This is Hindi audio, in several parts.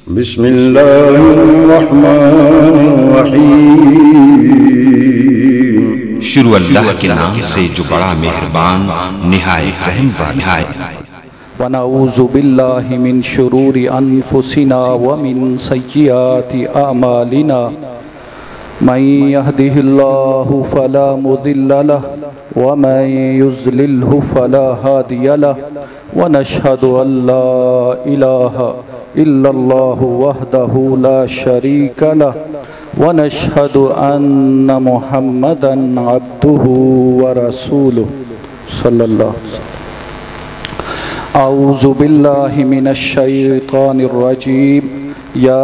बिस्मिल्लाहिर्रहमानिर्रहीम। शुरू अल्लाह के नाम से जो बड़ा मेहरबान निहायत रहम वाला है। वनऊज़ु बिल्लाहि मिन शुरूरि अनफुसिना व मिन सय्यिआति अमालिना मन यहदिहिल्लाहु फला मुदिल्ल लहु व मन युज़लिल्हु फला हादिय लहु व नशहदु अल्ला इलाहा इल्लल्लाहु वहदहु ला शरीक लहु व नशहदु अन्न मुहम्मदन अब्दुहु व रसूलुहु सल्लल्लाहु अलैहि वसल्लम। औज़ु बिल्लाहि मिनश शैतानिर रजीम। या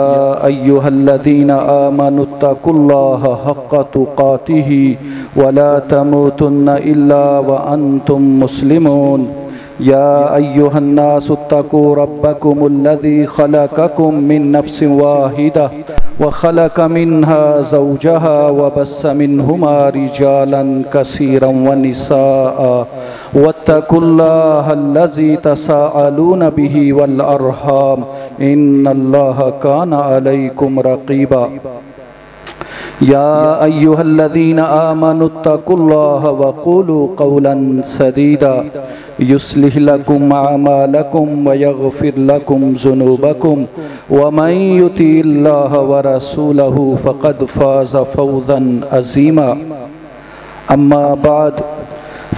अय्युहल्लज़ीना आमनुत्तकुल्लाहा हक़्क़ तुक़ातिही व ला तमूतुन्ना इल्ला व अंतुम मुस्लिमून। या अय्युहन्नासुत्तकू रब्बकुमुल्लज़ी खलक़कुम मिन नफ्सिन वाहिदा व खलक़ मिन्हा ज़ौजहा व बस्स मिन्हुमा रिजालन कसीरन व निसाअ वत्तकुल्लाहल्लज़ी तसाअलून बिही वल अर्हाम इन्नल्लाहा काना अलैकुम रक़ीबा। या अय्युहल्लज़ीना आमनुत्तकुल्लाहा व क़ूलू क़ौलन सदीदा युस्लिह लकुम अमालकुम व यग़फ़िर लकुम ज़ुनूबकुम व मन युतिइल्लाह व रसूलहु फ़क़द फ़ाज़ फ़ौज़न अज़ीमा। अम्मा बाद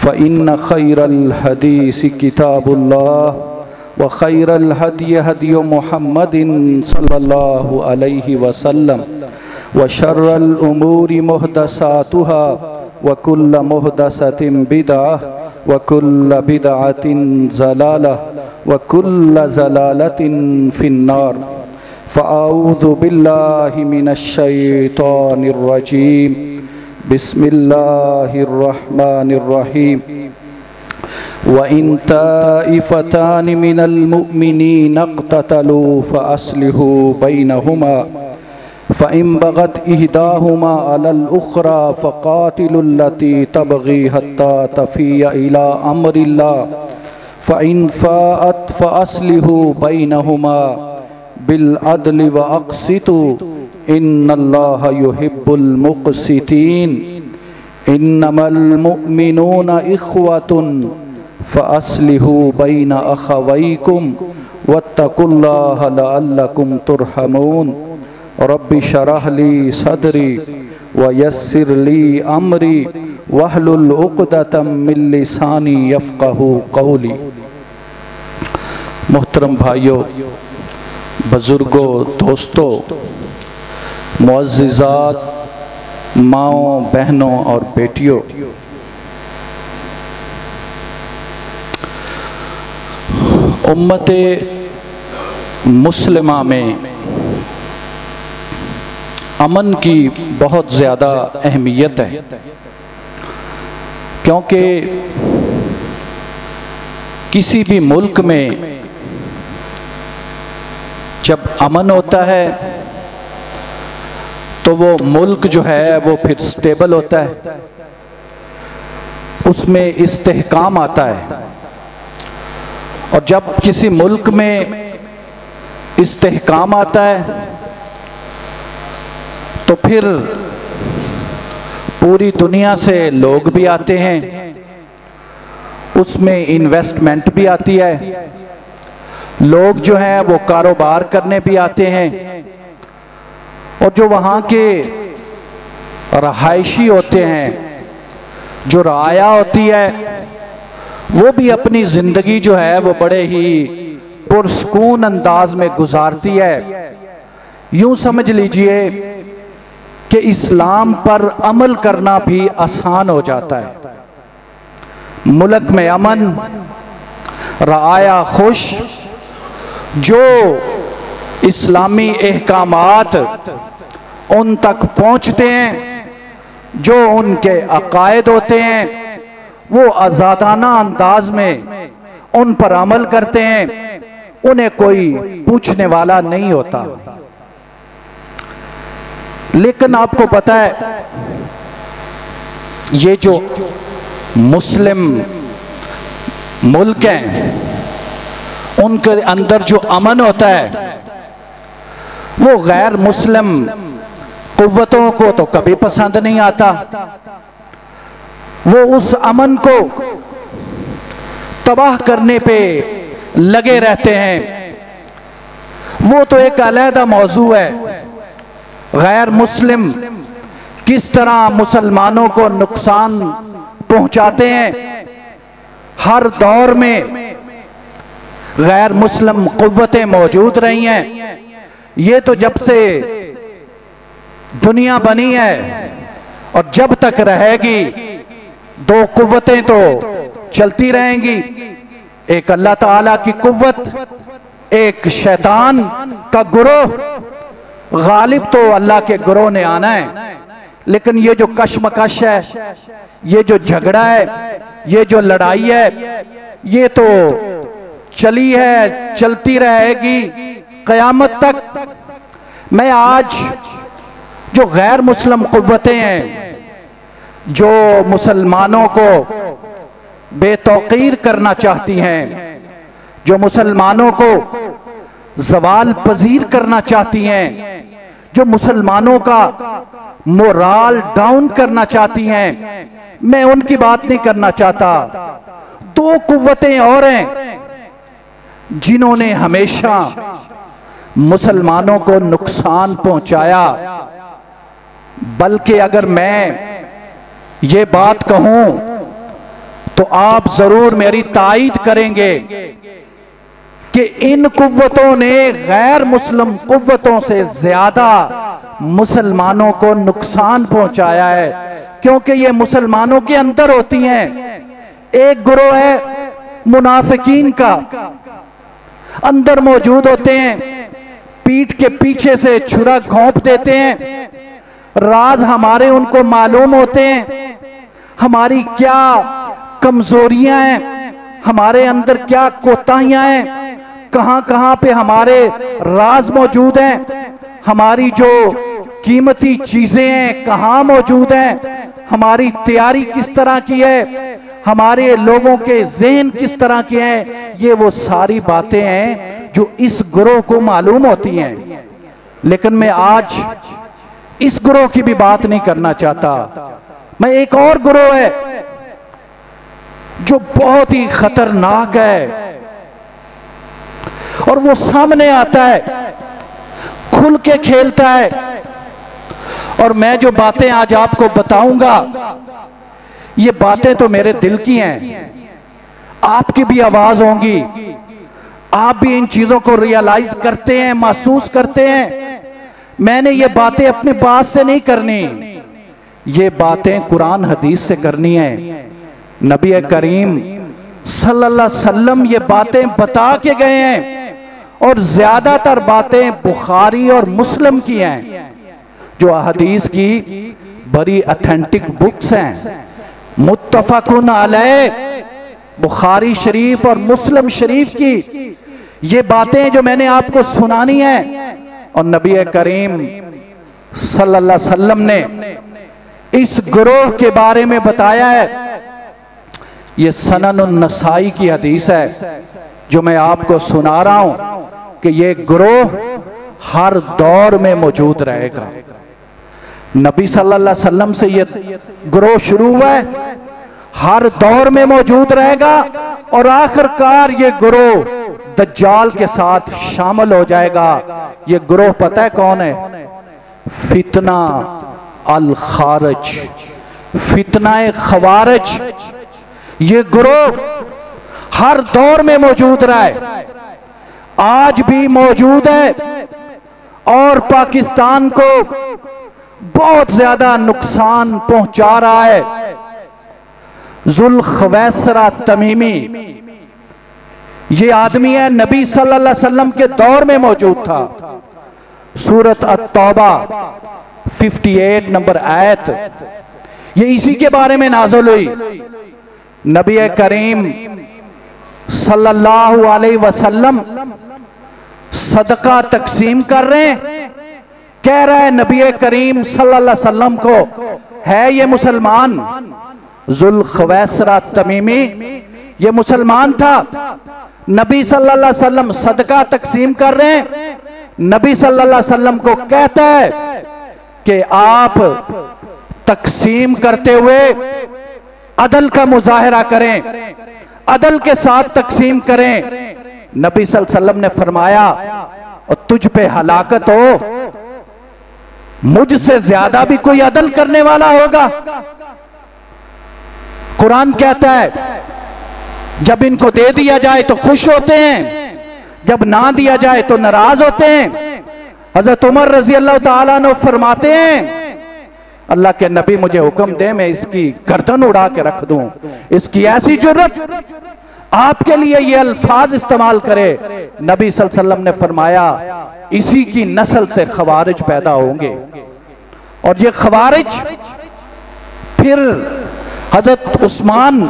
फ़इन्न खैरल हदीस किताबुल्लाह व खैरल हदी हदी मुहम्मदिन सल्लल्लाहु अलैहि वसल्लम व शर्रल उमूरि मुहदसातुहा व कुल्ल मुहदसतिन बिदअह व कुल्ल बिदअतिन ज़लालह व कुल्ल ज़लालतिन फिन्नार। फ़अऊज़ु बिल्लाहि मिनश शैतानिर रजीम। बिस्मिल्लाहिर्रहमानिर्रहीम। व इन ताइफ़तानि मिनल मुअ्मिनीना इक़्ततलू फ़अस्लिहू बैनहुमा फ़इन बग़त इहदाहुमा अलल उख़रा फ़क़ातिलुल्लती तबग़ी हत्ता तफ़ीअ इला अम्रिल्लाह फ़इन फ़ाअत फ़अस्लिहू बैनहुमा बिल अदलि व अक़्सितू इन्नल्लाहा युहिब्बुल मुक़्सितीन। इन्नमल मुअ्मिनूना इख़्वतुन फ़अस्लिहू बैन अख़वैकुम वत्तक़ुल्लाहा लअल्लकुम तुरहमून। रब्बि शरह ली सदरी व यस्सिर ली अमरी वहलुल उक़दतम मिन लिसानी यफ़क़हू क़ौली। मोहतरम भाइयों, बुज़ुर्गों, दोस्तों, मुअज़्ज़िज़ात, माओं, बहनों और बेटियों, उम्मते मुस्लिमा में अमन की बहुत ज़्यादा अहमियत है, क्योंकि किसी भी मुल्क में जब अमन होता है तो वो मुल्क जो है वो फिर स्टेबल होता है, उसमें इस्तेहकाम आता है। और जब किसी मुल्क में इस्तेहकाम आता है तो फिर पूरी दुनिया से लोग भी आते हैं, उसमें इन्वेस्टमेंट भी आती है, लोग जो हैं वो कारोबार करने भी आते हैं, और जो वहाँ के रहायशी होते हैं, जो राया होती है, वो भी अपनी ज़िंदगी जो है वो बड़े ही पुरसकून अंदाज में गुजारती है। यूँ समझ लीजिए कि इस्लाम पर अमल करना भी आसान हो जाता है। मुल्क में अमन, राया खुश, जो इस्लामी अहकामात उन तक पहुँचते हैं, जो उनके अकायद होते हैं, वो आज़ादाना अंदाज में उन पर अमल करते हैं, उन्हें कोई पूछने वाला नहीं होता। लेकिन आपको पता है, ये जो मुस्लिम मुल्क हैं, उनके अंदर जो अमन होता है वो गैर मुस्लिम कुव्वतों को तो कभी पसंद नहीं आता। वो उस अमन को तबाह करने पे लगे रहते हैं। वो तो एक अलहदा मौजू है। गैर मुस्लिम किस तरह मुसलमानों को नुकसान पहुंचाते हैं। हर दौर में गैर मुस्लिम कुव्वतें मौजूद रही हैं। ये तो जब से दुनिया बनी है और जब तक रहेगी, दो कुव्वतें तो चलती रहेंगी। एक अल्लाह ताला की कुव्वत, एक शैतान का गुरोह। गालिब तो अल्लाह के गुरोह ने आना है, लेकिन ये जो कशमकश है, ये जो झगड़ा है, ये जो लड़ाई है, ये तो चली है, चलती रहेगी क़यामत तक। मैं आज जो गैर मुस्लिम कुव्वतें हैं, जो मुसलमानों को बेतौकीर करना चाहती हैं, जो मुसलमानों को ज़वाल पजीर करना चाहती हैं, जो मुसलमानों का मोराल डाउन करना चाहती हैं, मैं उनकी बात नहीं करना चाहता। दो कुव्वतें और हैं जिन्होंने हमेशा मुसलमानों को नुकसान पहुंचाया। बल्कि अगर मैं ये बात कहूं तो आप जरूर मेरी तायीद करेंगे कि इन कुव्वतों ने गैर मुस्लिम कुव्वतों से ज्यादा मुसलमानों को नुकसान पहुंचाया है, क्योंकि ये मुसलमानों के अंदर होती हैं। एक गिरोह है मुनाफिकीन का, अंदर मौजूद होते हैं, पीठ के पीछे से छुरा घोंप देते हैं। राज हमारे उनको मालूम होते हैं, हमारी क्या कमजोरियां हैं, हमारे अंदर क्या कोताहियां हैं, कहां कहां पे हमारे राज मौजूद हैं, हमारी जो कीमती चीजें हैं कहां मौजूद हैं, हमारी तैयारी किस तरह की है, हमारे लोगों के ज़हन किस तरह के हैं। ये वो सारी बातें हैं जो इस गिरोह को मालूम होती हैं। लेकिन मैं आज इस गिरोह की भी बात नहीं करना चाहता। मैं एक और गिरोह है जो बहुत ही खतरनाक है और वो सामने आता है, खुल के खेलता है। और मैं जो बातें आज आपको बताऊंगा, ये बातें तो मेरे दिल की हैं, आपकी भी आवाज होंगी, आप भी इन चीजों को रियलाइज करते हैं, महसूस करते हैं। मैंने ये बातें अपने बात से नहीं करनी, ये बातें कुरान हदीस से करनी है। नबी करीम सल्लल्लाहु अलैहि वसल्लम ये बातें बता के गए हैं और ज्यादातर बातें बुखारी और मुस्लिम की हैं, जो हदीस की बड़ी ऑथेंटिक बुक्स हैं, मुत्तफकुन अलैह। बुखारी शरीफ और मुस्लिम शरीफ की ये बातें जो मैंने आपको सुनानी है, और नबी करीम सल्लल्लाहु अलैहि वसल्लम ने इस गिरोह के बारे में बताया है। ये सनन नसाई की हदीस है जो मैं आपको सुना रहा हूं कि ये गिरोह हर दौर में मौजूद रहेगा। नबी सल्लल्लाहु अलैहि वसल्लम से ये गिरोह शुरू हुआ है, हर दौर में मौजूद रहेगा और आखिरकार ये गिरोह दज्जाल के साथ शामिल हो जाएगा। ये गिरोह पता है कौन है? फितना अल खारज, फितना खवारज। ये गिरोह हर दौर में मौजूद रहा है, आज भी मौजूद है और पाकिस्तान को बहुत ज्यादा नुकसान पहुंचा रहा है। जुल्खवैसरा तमीमी ये आदमी है, नबी सल्लल्लाहु अलैहि वसल्लम के दौर में मौजूद था। सूरत अत-तौबा 58 नंबर आयत, ये इसी के बारे में नाज़िल हुई। नबी करीम सल्लल्लाहु अलैहि वसल्लम सदका तकसीम कर रहे हैं, कह रहा है नबी करीम सल्लल्लाहु अलैहि वसल्लम को, है ये मुसलमान जुल्खवैसरा तमीमी, ये मुसलमान था। नबी सल्लल्लाहु अलैहि वसल्लम सदका तकसीम कर रहे हैं, नबी सल्लल्लाहु अलैहि वसल्लम को कहता है कि आप तकसीम करते हुए अदल का मुजाहरा करें, अदल के साथ तकसीम करें। नबी सल्लल्लाहु अलैहि वसल्लम ने फरमाया और तुझ पे हलाकत हो, मुझसे ज्यादा भी कोई अदल करने वाला होगा। कुरान कहता है जब इनको दे दिया जाए तो खुश होते हैं, जब ना दिया जाए तो नाराज होते हैं। हजरत उमर रजी अल्लाह ताला अन्हु फरमाते हैं अल्लाह के नबी मुझे हुक्म दे मैं इसकी गर्दन उड़ा के रख दूं, इसकी ऐसी जुर्रत, आपके लिए ये अल्फाज इस्तेमाल करे। नबी सल्लल्लाहु अलैहि वसल्लम ने फरमाया इसी की नस्ल से खवारिज पैदा होंगे। और ये खवारिज फिर हजरत उस्मान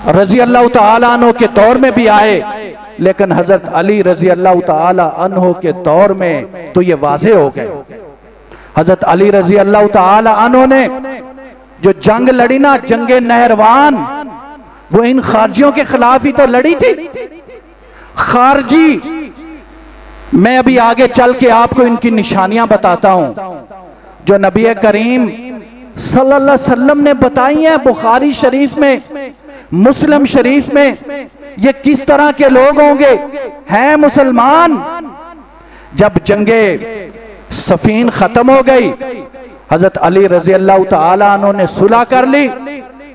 रजी अल्लाह ताला अन्हु के दौर में भी आए, लेकिन हजरत अली रजी अल्लाह ताला अन्हु के दौर में तो ये वाज़े हो गए। हजरत अली रजी अल्लाह ताला अन्हु ने जो जंग लड़ी ना, जंगे नहरवान, वो इन खारजियों के खिलाफ ही तो लड़ी थी। खारजी, मैं अभी आगे चल के आपको इनकी निशानियां बताता हूं जो नबी करीम सल्लल्लाहु अलैहि वसल्लम ने बताई हैं बुखारी शरीफ में, मुस्लिम शरीफ में। ये किस तरह के लोग होंगे, हैं मुसलमान। जब जंगे सफीन खत्म हो गई, हजरत अली रजी अल्लाह ताला अन्हु ने सुलह कर ली।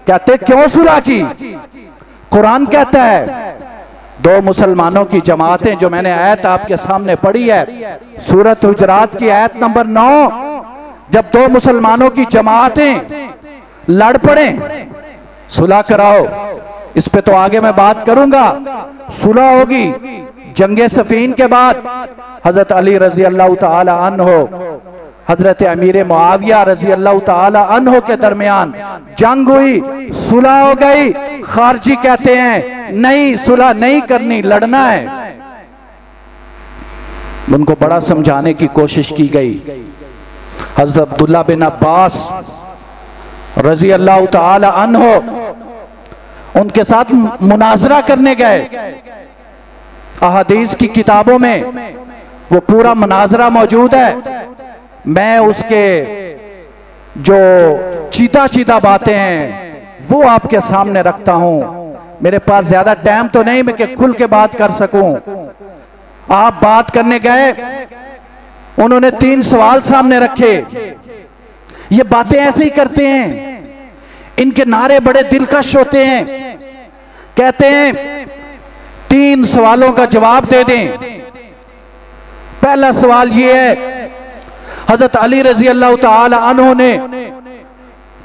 कहते क्यों सुलह की? कुरान कहता है दो मुसलमानों की जमातें, जो मैंने आयत आपके सामने पढ़ी है सूरत हुजरात की आयत नंबर 9, जब दो मुसलमानों की जमातें लड़ पड़े, सुलह कराओ। इस पे तो आगे मैं बात करूंगा। सुलह होगी जंगे सफीन के बाद। हजरत अली रजी अल्लाह ताला अन्हो हजरत अमीर मुआविया रजी अल्लाह ताला अन्हो के दरमियान जंग हुई, सुलह हो गई। खारजी कहते हैं नहीं, सुलह नहीं करनी, लड़ना है। उनको बड़ा समझाने की कोशिश की गई। हजरत अब्दुल्ला बिन अब्बास रजी अल्लाह ताला अन्हो उनके साथ मुनाजरा करने गए। अहादीस की किताबों में वो पूरा मुनाजरा मौजूद है। मैं उसके जो चीता चीता बातें हैं वो आपके सामने रखता हूं। मेरे पास ज्यादा टाइम तो नहीं मैं कि खुल के बात कर सकूं। आप बात करने गए, उन्होंने 3 सवाल सामने रखे। ये बातें ऐसे ही करते हैं, इनके नारे बड़े दिलकश होते हैं। कहते हैं 3 सवालों का जवाब दे दें। पहला सवाल ये है, हजरत अली रजी अल्लाह ताला अन्हु ने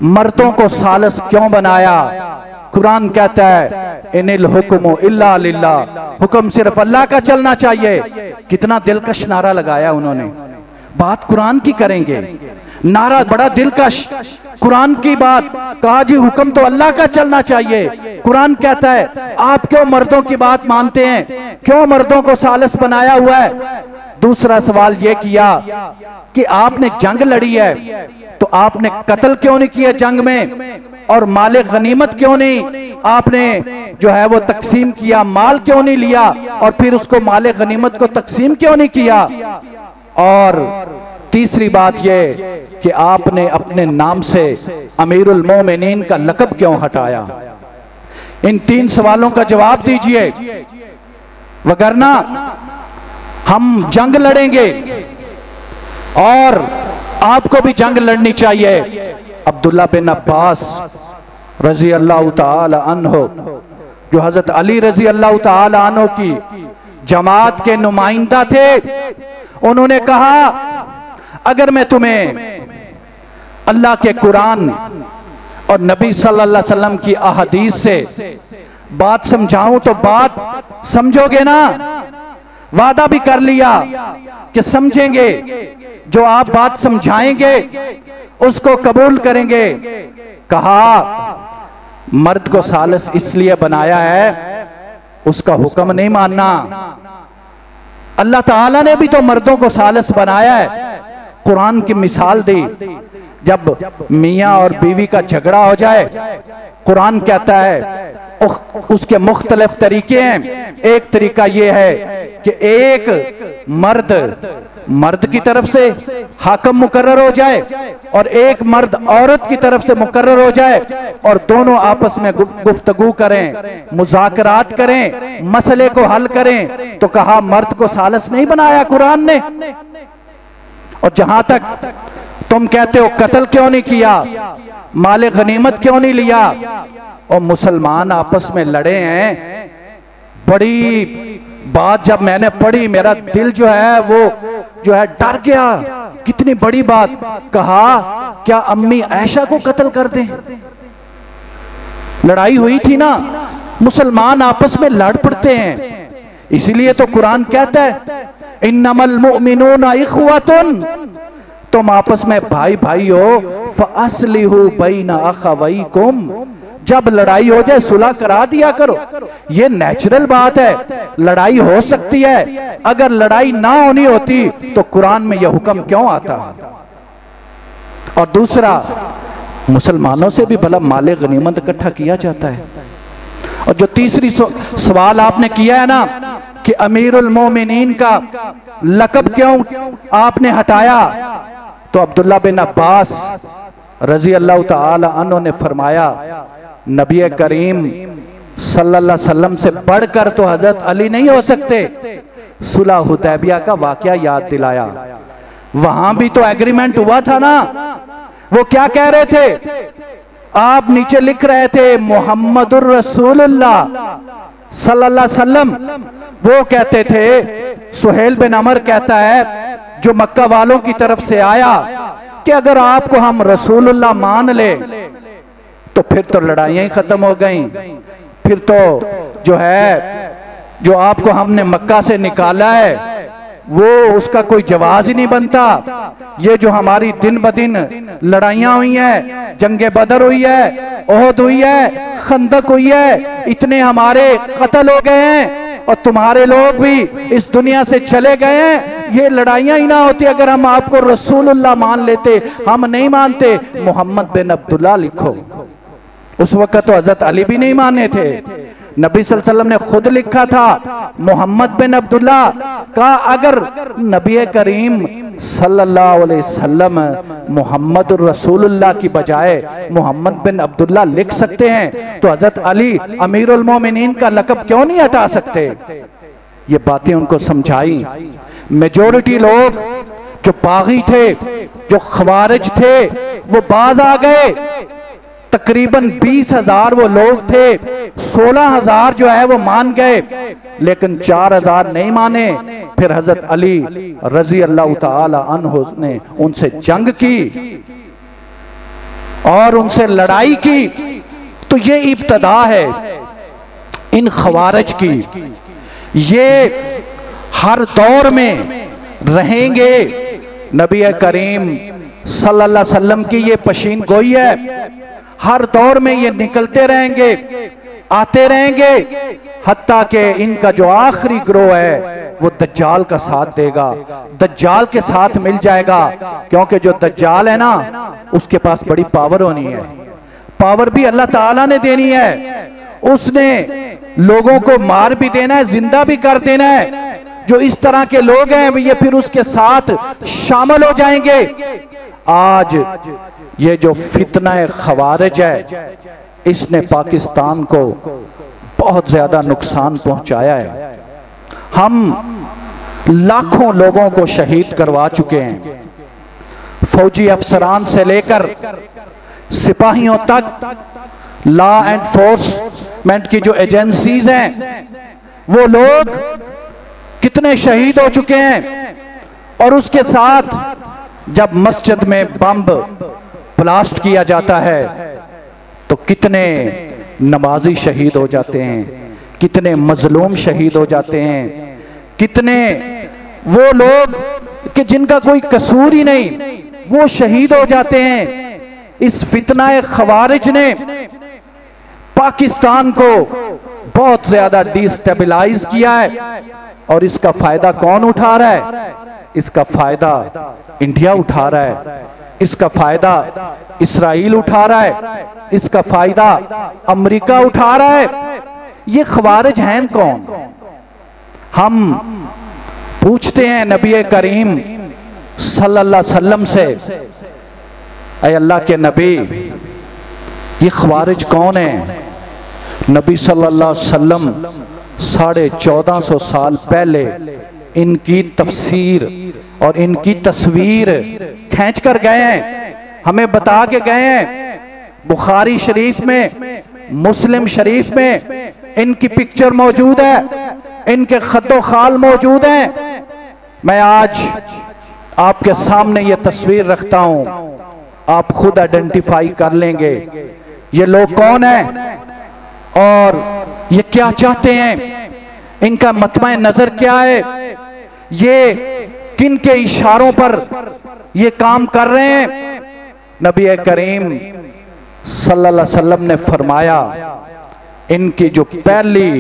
मर्दों को सालस क्यों बनाया? कुरान कहता है इनिल हुक्मु इल्ला लिल्लाह, हुक्म सिर्फ अल्लाह का चलना चाहिए। कितना दिलकश नारा लगाया उन्होंने। बात कुरान की करेंगे, नारा बड़ा दिलकश। कुरान की बात कहा जी हुक्म तो अल्लाह का चलना चाहिए। कुरान कहता है आप क्यों मर्दों की बात मानते हैं, क्यों मर्दों को सालस बनाया हुआ है? दूसरा सवाल यह किया कि आपने जंग लड़ी है तो आपने कत्ल क्यों नहीं किया जंग में, और माले गनीमत क्यों नहीं आपने जो है वो तकसीम किया, माल क्यों नहीं लिया और फिर उसको माले गनीमत को तकसीम क्यों नहीं किया? और तीसरी बात यह कि आपने अपने नाम से अमीरुल मोमिनीन का लक़ब क्यों हटाया? इन 3 सवालों का जवाब दीजिए, वगरना हम जंग लड़ेंगे और आपको भी जंग लड़नी चाहिए। अब्दुल्ला बिन अब्बास रजी अल्लाह ताला अन्हो जो हजरत अली रजी अल्लाह ताला अन्हो की जमात के नुमाइंदा थे, उन्होंने कहा अगर मैं तुम्हें अल्लाह के कुरान और नबी सल्लल्लाहु अलैहि वसल्लम की अहदीस से बात समझाऊं तो बात समझोगे ना? वादा भी कर लिया कि समझेंगे, जो आप बात समझाएंगे उसको कबूल करेंगे। कहा मर्द को सालिस इसलिए बनाया है उसका हुक्म नहीं मानना। अल्लाह ताला ने भी तो मर्दों को सालिस बनाया है। कुरान की मिसाल दी, जब मियाँ और बीवी का झगड़ा हो जाए, कुरान कहता है उसके मुख्तलिफ तरीके हैं। एक तरीका यह है कि एक मर्द की तरफ से हाकम मुकर्रर हो जाए और एक मर्द औरत की तरफ से मुकर्रर हो जाए और दोनों आपस में गुफ्तगू करें, मुज़ाकरात करें, मसले को हल करें। तो कहा मर्द को सालस नहीं बनाया कुरान ने। और जहां तक तुम कहते हो कत्ल क्यों नहीं किया, माले गनीमत क्यों नहीं लिया, और मुसलमान आपस में लड़े हैं, बड़ी बात जब मैंने पढ़ी मेरा दिल जो है डर गया। कितनी बड़ी बात। कहा क्या अम्मी आयशा को कत्ल कर दें? लड़ाई हुई थी ना, मुसलमान आपस में लड़ पड़ते हैं। इसीलिए तो कुरान कहता है इन्नमल मुमिनूना इख्वतुन, तुम आपस में भाई भाई हो, फअस्लिहु बैना अखवैकुम, जब लड़ाई हो जाए सुलह करा दिया करो। ये नेचुरल बात है, लड़ाई हो सकती है। अगर लड़ाई ना होनी होती तो कुरान में यह हुक्म क्यों आता? और दूसरा, मुसलमानों से भी भला माले गनीमत इकट्ठा किया जाता है। और जो तीसरी सवाल आपने किया है ना कि अमीरुल मोमिनीन का लक़ब क्यों आपने हटाया, तो अब्दुल्ला बिन अब्बास रजी अल्लाह ताला अन्हु ने फरमाया नबी करीम सल्लल्लाहु अलैहि वसल्लम से बढ़कर तो हजरत अली नहीं हो सकते। सुलह हुदैबिया का वाकया याद दिलाया। वहां भी तो एग्रीमेंट हुआ था ना। वो क्या कह रहे थे? आप नीचे लिख रहे थे मोहम्मदुर रसूलुल्लाह सल्लल्लाहु अलैहि वसल्लम। वो कहते थे, सुहेल बिन अमर कहता है जो मक्का वालों की तरफ से आया, कि अगर आपको हम रसूलुल्लाह मान ले तो फिर तो लड़ाइयां ही खत्म हो गई। फिर तो जो आपको हमने मक्का से निकाला है वो उसका कोई जवाब ही नहीं बनता। ये जो हमारी दिन ब दिन लड़ाइयां हुई है, जंगे बदर हुई है, ओहद हुई है, खंदक हुई है, इतने हमारे कत्ल हो गए हैं और तुम्हारे लोग भी इस दुनिया से चले गए हैं। ये लड़ाइयां ही ना होती अगर हम आपको रसूलुल्लाह मान लेते। हम नहीं मानते। मोहम्मद बिन अब्दुल्ला लिखो। उस वक्त तो हजरत अली भी नहीं माने थे। नबी सल्लल्लाहु अलैहि वसल्लम ने खुद लिखा था मोहम्मद बिन अब्दुल्ला का। अगर नबी करीम सल्लल्लाहु अलैहि वसल्लम मोहम्मद रसूलुल्लाह की बजाय मोहम्मद बिन अब्दुल्ला लिख सकते हैं तो हजरत अली अमीरुल मोमिनीन का लक़ब क्यों नहीं हटा सकते? ये बातें उनको समझाई। मेजोरिटी लोग जो बागी थे, जो खवारिज थे, वो बाज आ गए। तकरीबन 20,000 वो लोग थे, 16,000 जो है वो मान गए, लेकिन 4,000 नहीं माने। फिर हजरत अली रजी अल्लाह ताला अन्हु ने उनसे जंग की और उनसे लड़ाई की। तो ये इब्तदा है इन खवारिज की। ये हर दौर में रहेंगे। नबी करीम सल्लल्लाहु अलैहि वसल्लम की ये पशीन गोई है। हर दौर में ये निकलते रहेंगे, आते रहेंगे, हत्ता कि इनका जो आखिरी ग्रोह है वो दज्जाल का साथ देगा, दज्जाल के साथ मिल जाएगा। क्योंकि जो दज्जाल है ना उसके पास बड़ी पावर होनी है। पावर भी अल्लाह ताला ने देनी है। उसने लोगों को मार भी देना है, जिंदा भी कर देना है। जो इस तरह के लोग हैं ये फिर उसके साथ शामिल हो जाएंगे। आज ये जो फितना खवारिज है इसने पाकिस्तान को बहुत ज्यादा नुकसान पहुंचाया है। हम लाखों लोगों को शहीद करवा चुके हैं। फौजी अफसरान से लेकर सिपाहियों तक, लॉ एंड एनफोर्समेंट की जो एजेंसीज हैं वो लोग कितने शहीद हो चुके हैं। और उसके साथ जब मस्जिद में बम ब्लास्ट किया जाता है तो कितने नमाजी शहीद हो जाते हैं, कितने मजलूम शहीद हो जाते हैं, कितने वो लोग कि जिनका कोई कसूर ही नहीं वो शहीद हो जाते हैं। इस फितना खवारिज ने पाकिस्तान को बहुत ज्यादा डिस्टेबलाइज किया है। और इसका फायदा कौन उठा रहा है? इसका फायदा इंडिया उठा रहा है, इसका फायदा इस्राइल उठा रहा है, इसका फायदा अमेरिका उठा रहा है। ये खवारिज हैं कौन? हम पूछते हैं नबी करीम सल्लल्लाहु अलैहि वसल्लम से, ऐ अल्लाह के नबी, ये ख्वारिज कौन है? नबी सल्लल्लाहु अलैहि वसल्लम 1450 साल पहले इनकी तफसीर और इनकी तस्वीर खींच कर गए हैं, हमें बता के गए हैं। बुखारी शरीफ में, मुस्लिम शरीफ में इनकी पिक्चर मौजूद है, इनके खतो खाल मौजूद हैं। मैं आज आपके सामने ये तस्वीर रखता हूं, आप खुद आइडेंटिफाई कर लेंगे ये लोग कौन हैं और ये क्या चाहते हैं, इनका मतमा नजर क्या है, ये किन के इशारों पर ये काम कर रहे हैं। नबी करीम सल्लल्लाहु अलैहि वसल्लम ने फरमाया, इनकी जो पहली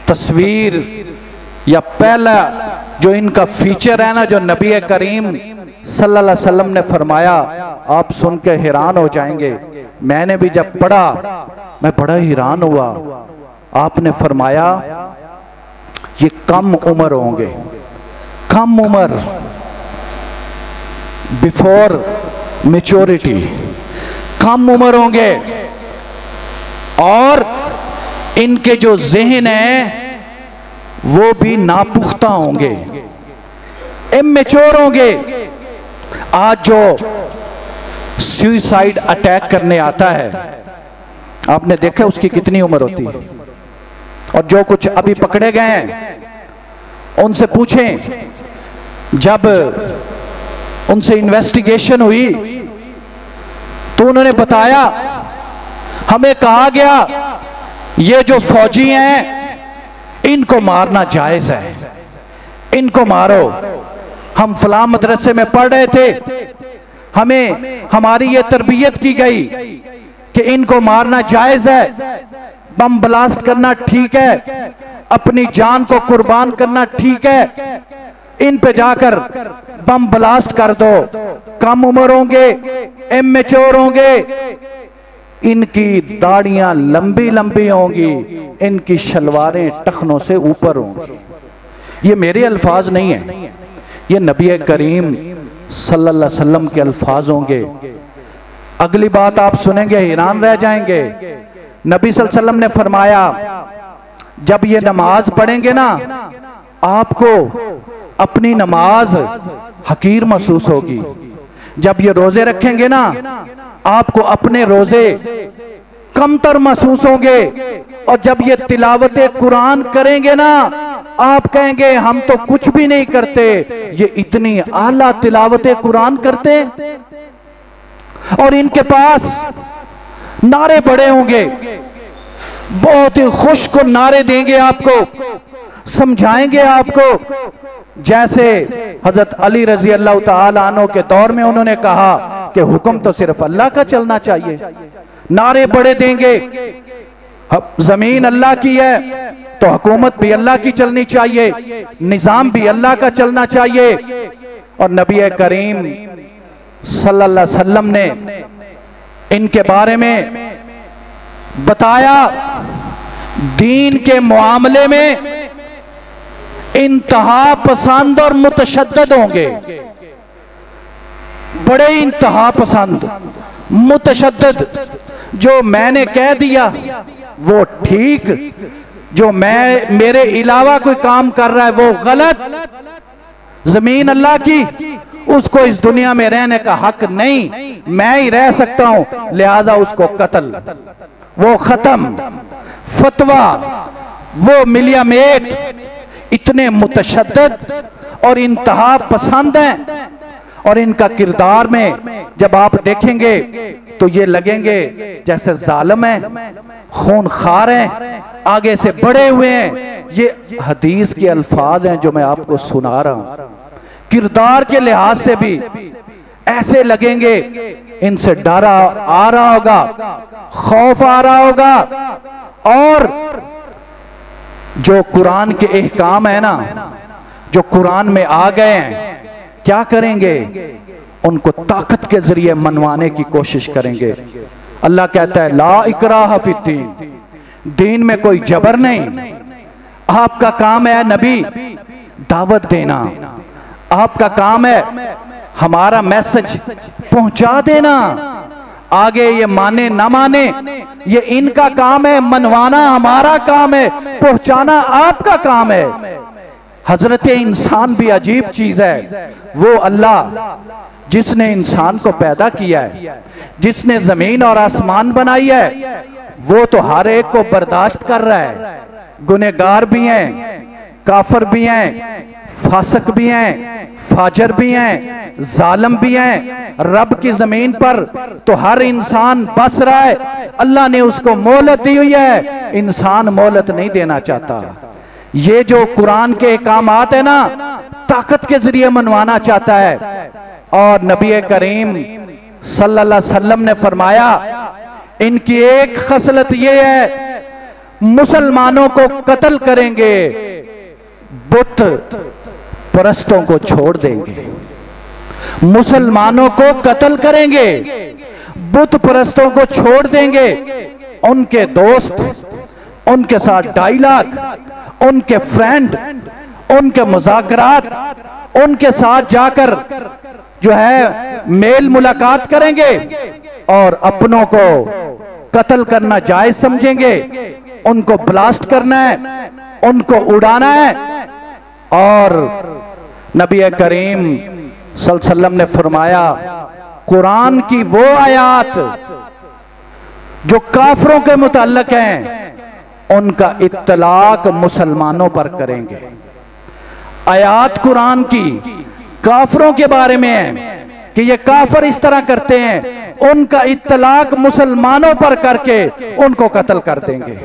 तस्वीर या पहला जो इनका फीचर है ना, जो नबी करीम सल्लल्लाहु अलैहि वसल्लम ने फरमाया, आप सुन के हैरान हो जाएंगे। मैंने भी जब पढ़ा मैं बड़ा हैरान हुआ। आपने फरमाया ये कम उम्र होंगे, कम उम्र, बिफोर मैच्योरिटी, कम उम्र होंगे और इनके जो ज़हन है वो भी नापुख्ता होंगे, इमेच्योर होंगे। आज जो सुसाइड अटैक करने आता है, आपने देखा उसकी कितनी उम्र होती है, और जो कुछ अभी पकड़े गए हैं उनसे पूछें, जब उनसे इन्वेस्टिगेशन हुई तो उन्होंने बताया, हमें कहा गया ये जो फौजी हैं इनको मारना जायज है, इनको मारो। हम फलां मदरसे में पढ़ रहे थे, हमें हमारी ये तरबियत की गई कि इनको मारना जायज है, बम ब्लास्ट करना ठीक है, अपनी जान को कुर्बान करना ठीक है, इन पे जाकर बम ब्लास्ट कर दो। कम उम्र होंगे, इमेच्योर होंगे, इनकी दाढ़ियां लंबी लंबी होंगी, इनकी शलवारें टखनों से ऊपर होंगी। ये मेरे अल्फाज नहीं है, ये नबी करीम सल्लल्लाहु अलैहि वसल्लम के अल्फाज होंगे। अगली बात आप सुनेंगे हैरान रह जाएंगे। नबी सल्लल्लाहु अलैहि वसल्लम ने फरमाया, जब ये नमाज पढ़ेंगे ना, आपको अपनी नमाज हकीर महसूस होगी। जब ये रोजे रखेंगे ना, आपको अपने रोजे कमतर महसूस होंगे। और जब ये तिलावत कुरान करेंगे ना, आप कहेंगे हम तो कुछ भी नहीं करते, ये इतनी आला तिलावत कुरान करते। और इनके पास नारे बड़े होंगे, बहुत ही खुश को नारे देंगे, आपको समझाएंगे आपको। जैसे हजरत अली रजी अल्लाह तआला अन्हु के दौर में उन्होंने कहा कि हुक्म तो सिर्फ अल्लाह का चलना चाहिए, नारे बड़े देंगे। जमीन अल्लाह की है तो हुकूमत भी अल्लाह की चलनी चाहिए, निजाम भी अल्लाह का चलना चाहिए। और नबी करीम सल्लल्लाहु अलैहि वसल्लम ने इनके बारे में बताया, दीन के मामले में इंतहा पसंद और मुतशद्दद होंगे, बड़े इंतहा पसंद, मुतशद्दद। जो मैंने कह दिया वो ठीक, जो मेरे अलावा कोई काम कर रहा है वो गलत। जमीन अल्लाह की, उसको इस दुनिया में रहने का हक नहीं, मैं ही रह सकता हूं, लिहाजा उसको कत्ल, वो खत्म। फतवा वो मिलिया मेट, इतने मुतशद्दद और इंतहा पसंद हैं। और इनका किरदार में जब आप देखेंगे तो ये लगेंगे जैसे जालिम है, खूनखार हैं, आगे से बढ़े हुए हैं। ये हदीस के अल्फाज हैं जो मैं आपको सुना रहा हूं। किरदार के लिहाज से भी ऐसे लगेंगे, इनसे डर आ रहा होगा, खौफ आ रहा होगा। और जो कुरान के एहकाम है ना, जो कुरान में आ गए हैं, क्या करेंगे? उनको ताकत के जरिए मनवाने की कोशिश करेंगे। अल्लाह कहता है ला इकराह फिद्दीन, दीन में कोई जबर नहीं। आपका काम है नबी दावत देना, आपका काम है हमारा मैसेज पहुंचा देना। आगे ये माने ना माने ये इनका काम है, मनवाना हमारा काम है, पहुंचाना आपका काम है। हजरत इंसान भी अजीब चीज है। वो अल्लाह जिसने इंसान को पैदा किया है, जिसने जमीन और आसमान बनाई है, वो तो हर एक को बर्दाश्त कर रहा है। गुनहगार भी हैं, काफिर भी हैं, फासिक भी हैं, फाजर भी हैं, जालिम भी हैं। रब की जमीन पर तो हर इंसान बस रहा है। अल्लाह ने उसको मोहलत दी हुई है, इंसान मोहलत नहीं देना चाहता। ये जो कुरान के अहकामात है ना, ताकत के जरिए मनवाना चाहता है। और नबी करीम सल्लल्लाहु अलैहि वसल्लम ने फरमाया, इनकी एक खसलत ये है, मुसलमानों को कत्ल करेंगे, बुत परस्तों को छोड़ देंगे। मुसलमानों को कत्ल करेंगे, बुत परस्तों को छोड़ देंगे। उनके दोस्त, उनके साथ डायलॉग, उनके फ्रेंड, उनके मुज़ाकरात, उनके साथ जाकर जो है मेल मुलाकात करेंगे और अपनों को कत्ल करना जायज समझेंगे। उनको ब्लास्ट करना है, उनको उड़ाना है। और नबी करीम सल्लल्लाहु अलैहि वसल्लम ने फरमाया, कुरान की वो आयात जो काफरों के मुताल्लिक हैं, उनका इत्तलाक मुसलमानों पर करेंगे। आयात कुरान की काफरों के बारे में है कि ये काफिर इस तरह करते हैं, उनका इत्तलाक मुसलमानों पर करके उनको कत्ल कर देंगे।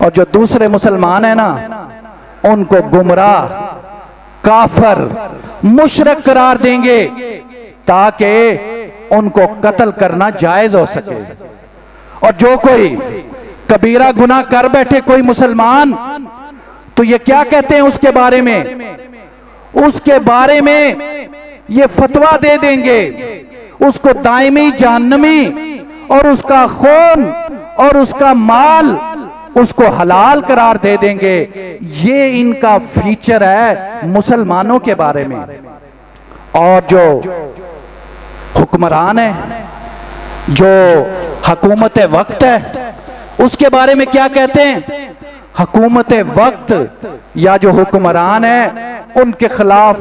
और जो दूसरे मुसलमान है ना, उनको गुमराह, काफिर, मुशरिक करार देंगे ताकि उनको कत्ल करना जायज हो सके। और जो कोई कबीरा गुनाह कर बैठे कोई मुसलमान, तो ये क्या कहते हैं उसके बारे में? उसके बारे में ये फतवा दे देंगे, उसको दायमी जहन्नमी और उसका खून और उसका माल उसको हलाल करार दे देंगे। ये इनका फीचर है मुसलमानों के बारे में। और जो हुक्मरान है, जो हुकूमत वक्त है, उसके बारे में क्या कहते हैं? हुकूमत वक्त या जो हुक्मरान है, उनके खिलाफ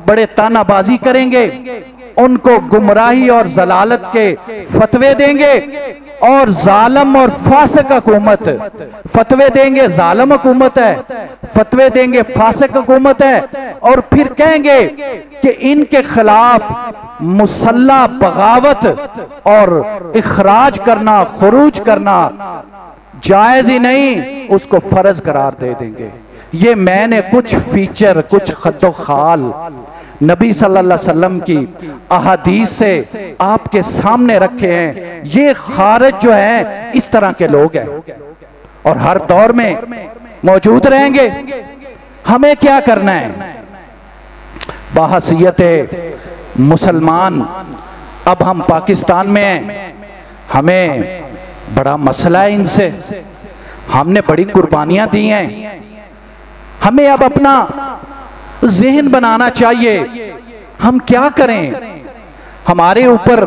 बड़े तानाबाजी करेंगे, उनको गुमराही और जलालत के फतवे देंगे। और जालिम और फासिक हुकूमत, फतवे देंगे जालिम हुकूमत है, फतवे देंगे फासिक हुकूमत है। और फिर कहेंगे कि इनके खिलाफ मुसल्ला बगावत और इखराज करना, खुरूज करना जायज ही नहीं, उसको फर्ज करार दे देंगे। ये मैंने कुछ फीचर, कुछ खद्दो खाल नबी सल्लल्लाहु अलैहि वसल्लम की अहादीस से आपके सामने रखे हैं। ये खारिज जो है इस तरह के लोग हैं और हर दौर में मौजूद रहेंगे। हमें क्या करना है? बाहसियत मुसलमान, अब हम पाकिस्तान में हैं, हमें बड़ा मसला है इनसे, हमने बड़ी कुर्बानियां दी हैं। हमें अब अपना ज़हन बनाना चाहिए, हम क्या करें? हमारे ऊपर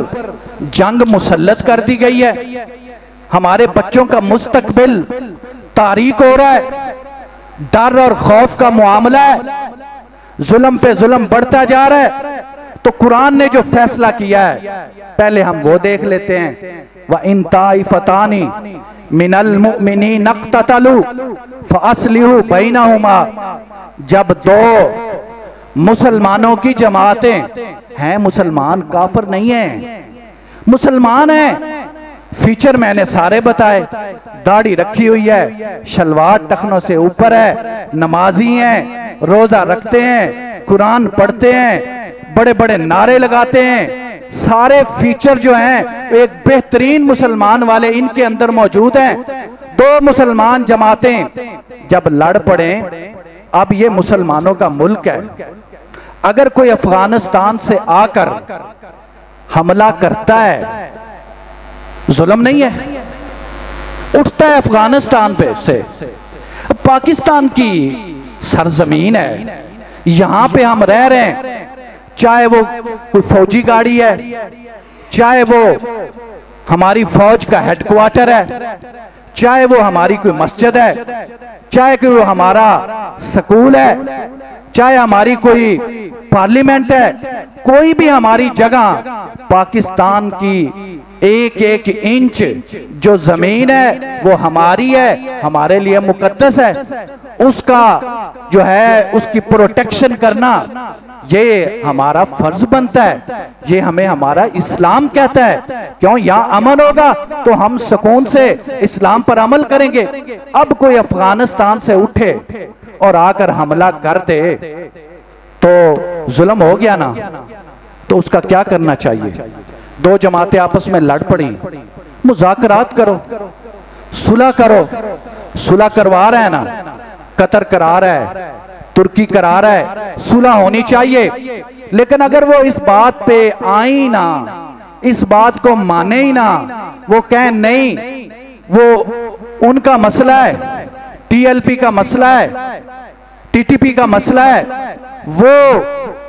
जंग मुसल्लत कर दी गई है, हमारे बच्चों का मुस्तकबिल तारीक हो रहा है, डर और खौफ का मामला है, जुल्म पे जुल्म बढ़ता जा रहा है। तो कुरान ने जो फैसला किया है, पहले हम वो देख लेते हैं। व इन ताइफतानी मिनल मुमिनीन इक्ततलू फअस्लिहू बैनहुमा। जब दो मुसलमानों की जमातें हैं, मुसलमान काफिर नहीं है, मुसलमान है। फीचर मैंने सारे बताए, दाढ़ी रखी हुई है, शलवार टखनों से ऊपर है, नमाजी हैं, रोजा रखते हैं, कुरान पढ़ते हैं, बड़े बड़े नारे लगाते हैं। सारे फीचर जो हैं एक बेहतरीन मुसलमान वाले इनके अंदर मौजूद हैं। दो मुसलमान जमातें जब लड़ पड़े, अब ये मुसलमानों का मुल्क है, अगर कोई अफगानिस्तान से आकर हमला करता है, जुल्म नहीं है, उठता है अफगानिस्तान पे से, पाकिस्तान की सरजमीन है, यहां पे हम रह रहे हैं, चाहे वो कोई फौजी गाड़ी है, चाहे वो हमारी फौज का हेडक्वार्टर है, चाहे वो हमारी कोई मस्जिद है, चाहे कि वो हमारा स्कूल है, चाहे हमारी कोई पार्लियामेंट है, कोई भी हमारी जगह पाकिस्तान की एक एक इंच जो जमीन है वो हमारी है, हमारे लिए मुकद्दस है। उसका जो है उसकी प्रोटेक्शन करना ये हमारा फर्ज बनता है, ये हमें हमारा इस्लाम कहता है। क्यों? यहाँ अमन होगा तो हम सुकून से इस्लाम पर अमल करेंगे। अब कोई अफगानिस्तान से उठे और आकर हमला कर दे तो जुल्म हो गया ना, तो उसका क्या करना चाहिए? दो जमातें आपस में लड़ पड़ी, मुज़ाकरात करो, सुलह करो। सुलह करवा रहा है ना, कतर करा रहा है, तुर्की करा रहा है, सुलह होनी चाहिए। लेकिन अगर वो इस बात पे आई ना, इस बात को माने ही ना, वो कहें नहीं वो उनका मसला है, टीएलपी का मसला है, टीटीपी का मसला है, वो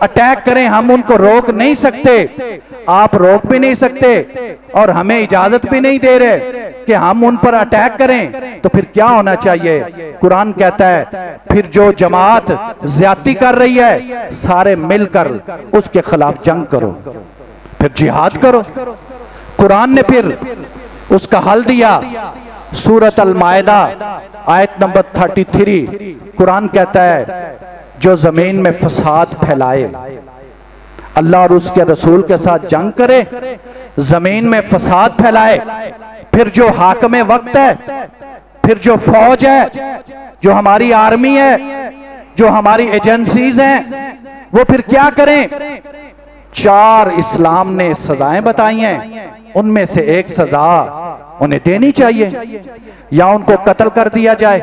अटैक करें, हम उनको रोक नहीं सकते, आप रोक भी नहीं सकते और हमें इजाजत भी नहीं दे रहे कि हम उन पर अटैक करें, तो फिर क्या होना चाहिए? कुरान कहता है फिर जो जमात ज्यादती कर रही है सारे मिलकर उसके खिलाफ जंग करो, फिर जिहाद करो। कुरान ने फिर उसका हल दिया। सूरत अल मायदा आयत नंबर 33, कुरान कहता है जो जमीन में फसाद फैलाए, अल्लाह और उसके रसूल के साथ जंग करे, जमीन में फसाद फैलाए, फिर जो हाकिम वक्त है, फिर जो फौज है, जो हमारी आर्मी है, जो हमारी एजेंसीज हैं, वो फिर क्या करें? 4 इस्लाम ने सजाएं बताई हैं, उनमें से एक सजा उन्हें देनी चाहिए, या उनको कत्ल कर दिया जाए,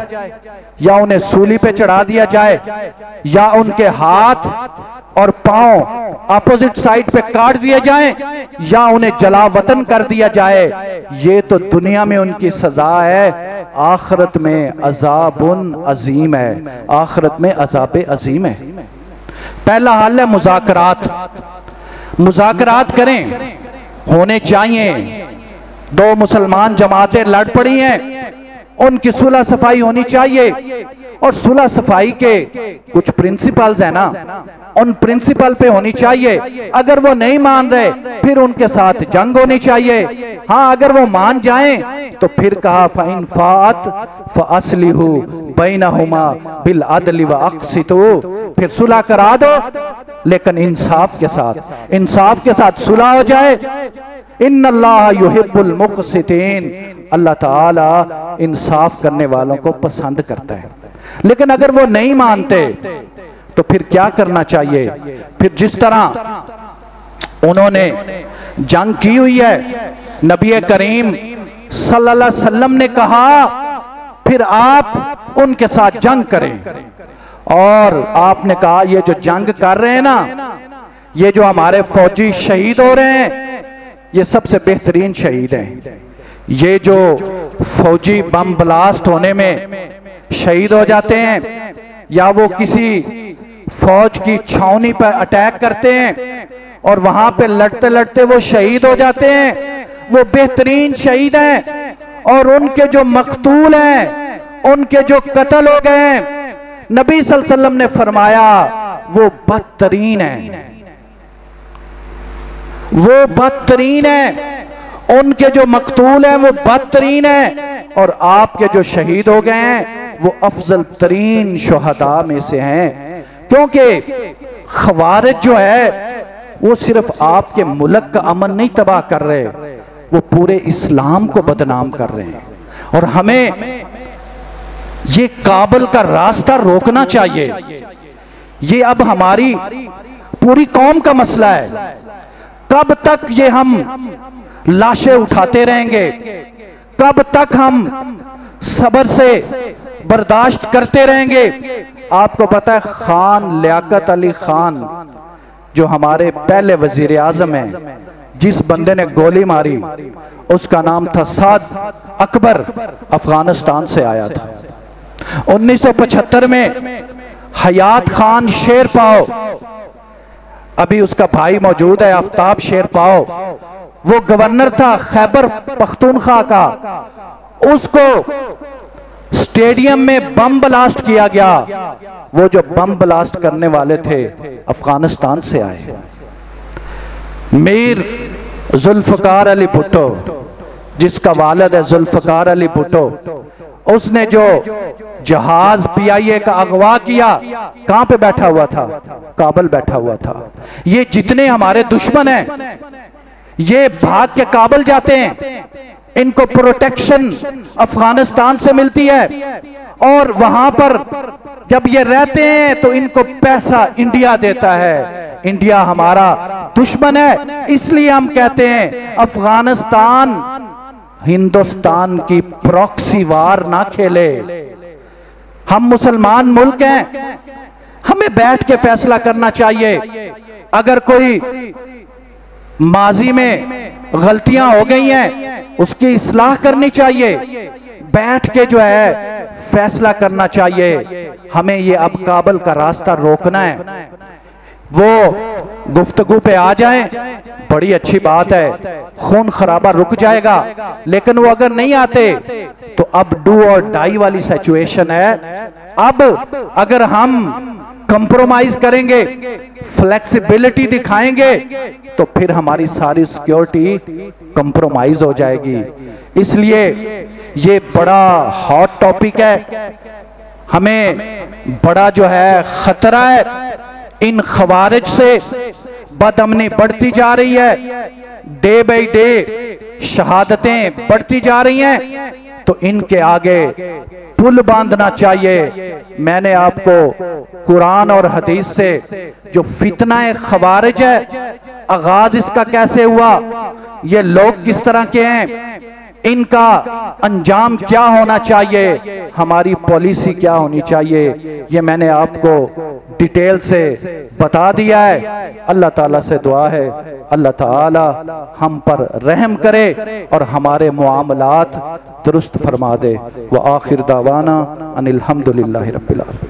या उन्हें सूली पे चढ़ा दिया जाए, या उनके हाथ और पांव अपोजिट साइड पे काट दिए जाएं, या उन्हें जला वतन कर दिया जाए। ये तो दुनिया में उनकी सजा है, आखिरत में अजाबुन अजीम है, आखिरत में अजाब अजीम है। पहला हाल है मुज़ाकरात। मुज़ाकरात करें, होने चाहिए। दो मुसलमान जमातें लड़ पड़ी हैं, उनकी सुलह सफाई होनी चाहिए, और सुलह सफाई के कुछ प्रिंसिपल्स है ना, उन प्रिंसिपल पे होनी चाहिए। अगर वो नहीं मान रहे फिर उनके साथ जंग होनी चाहिए। हाँ, अगर वो मान जाएं तो फिर कहा फ़इन फ़ात फ़अस्लिहु बैनहुमा बिल अदलि व अक़सितू, फिर सुलह करा दो, लेकिन इंसाफ के साथ, इंसाफ के साथ सुलह हो जाए। इन्नल्लाह युहिब्बुल मुक़सितीन, अल्लाह ताला इंसाफ करने वालों को पसंद करता है। लेकिन अगर वो नहीं मानते तो फिर क्या करना चाहिए? फिर जिस तरह उन्होंने जंग की हुई है, नबी करीम सल्लल्लाहु अलैहि वसल्लम ने कहा फिर आप उनके साथ जंग करें। और आपने कहा ये जो जंग कर रहे हैं ना, ये जो हमारे फौजी शहीद हो रहे हैं, ये सबसे बेहतरीन शहीद हैं। ये जो फौजी बम ब्लास्ट होने में शहीद हो जाते हैं, या वो किसी फौज की छावनी पर अटैक करते हैं और वहां पे लड़ते लड़ते वो शहीद हो जाते हैं, वो बेहतरीन शहीद हैं। और उनके जो मकतूल हैं, उनके जो कत्ल हो गए हैं, नबी सल्लल्लाहु अलैहि वसल्लम ने फरमाया वो बदतरीन है, वो बदतरीन है। उनके जो मकतूल हैं वो बदतरीन है, और आपके जो शहीद हो गए हैं वो अफजल तरीन शुहदा में से हैं। क्योंकि खवारिज जो है वो सिर्फ आपके मुल्क का अमन नहीं तबाह कर रहे, वो पूरे इस्लाम को बदनाम कर रहे हैं। और हमें ये काबल का रास्ता रोकना चाहिए। ये अब हमारी पूरी कौम का मसला है। कब तक ये हम लाशें उठाते रहेंगे? कब तक हम सब्र से बर्दाश्त करते रहेंगे? आपको पता है खान लियाकत अली खान जो हमारे पहले वजीर आजम हैं, जिस बंदे ने गोली मारी उसका नाम था साद अकबर, अफगानिस्तान से आया था। 1975 में हयात खान शेरपाओ, अभी उसका भाई मौजूद है आफ्ताब शेरपाओ, वो गवर्नर था खैबर पख्तूनख्वा का, उसको स्टेडियम में बम ब्लास्ट किया गया। वो जो बम ब्लास्ट करने वाले थे अफगानिस्तान से आए। मीर जुल्फकार अली भुट्टो, जिसका वालिद है जुल्फकार अली भुट्टो, उसने जो जहाज PIA का अगवा किया, कहां पे बैठा हुआ था? काबुल बैठा हुआ था। ये जितने हमारे दुश्मन हैं ये भाग के काबुल जाते हैं, इनको प्रोटेक्शन अफगानिस्तान से मिलती है, और वहां पर जब ये रहते हैं तो इनको पैसा इंडिया देता है। इंडिया हमारा दुश्मन है, इसलिए हम कहते हैं अफगानिस्तान हिंदुस्तान की प्रॉक्सी वार ना खेले। हम मुसलमान मुल्क हैं, हमें बैठ के फैसला करना चाहिए। अगर कोई माजी में गलतियां हो गई हैं उसकी इस्लाह करनी चाहिए, बैठ के जो है फैसला करना चाहिए। हमें ये अब काबुल का रास्ता रोकना है। वो गुफ्तगू पे आ जाएं, बड़ी अच्छी बात है, खून खराबा रुक जाएगा। लेकिन वो अगर नहीं आते तो अब डू और डाई वाली सिचुएशन है। अब अगर हम कंप्रोमाइज करेंगे, फ्लेक्सिबिलिटी दिखाएंगे, तो फिर हमारी सारी सिक्योरिटी कंप्रोमाइज हो जाएगी। इसलिए ये बड़ा हॉट टॉपिक है, हमें बड़ा जो है खतरा है। इन खवारिज से बदअमनी बढ़ती जा रही है, डे बाई डे शहादतें बढ़ती जा रही हैं, तो इनके आगे पुल बांधना चाहिए। मैंने आपको कुरान और हदीस से जो फितना खवारिज है, आगाज इसका कैसे हुआ, ये लोग किस तरह के हैं, इनका अंजाम क्या होना चाहिए, हमारी पॉलिसी क्या होनी चाहिए, ये मैंने आपको डिटेल से बता दिया है। अल्लाह ताला से दुआ है अल्लाह ताला हम पर रहम करे और हमारे मुआमलात दुरुस्त फरमा दे। व आखिर दावाना अनिल हम्दुलिल्लाहि रब्बिल आलमीन।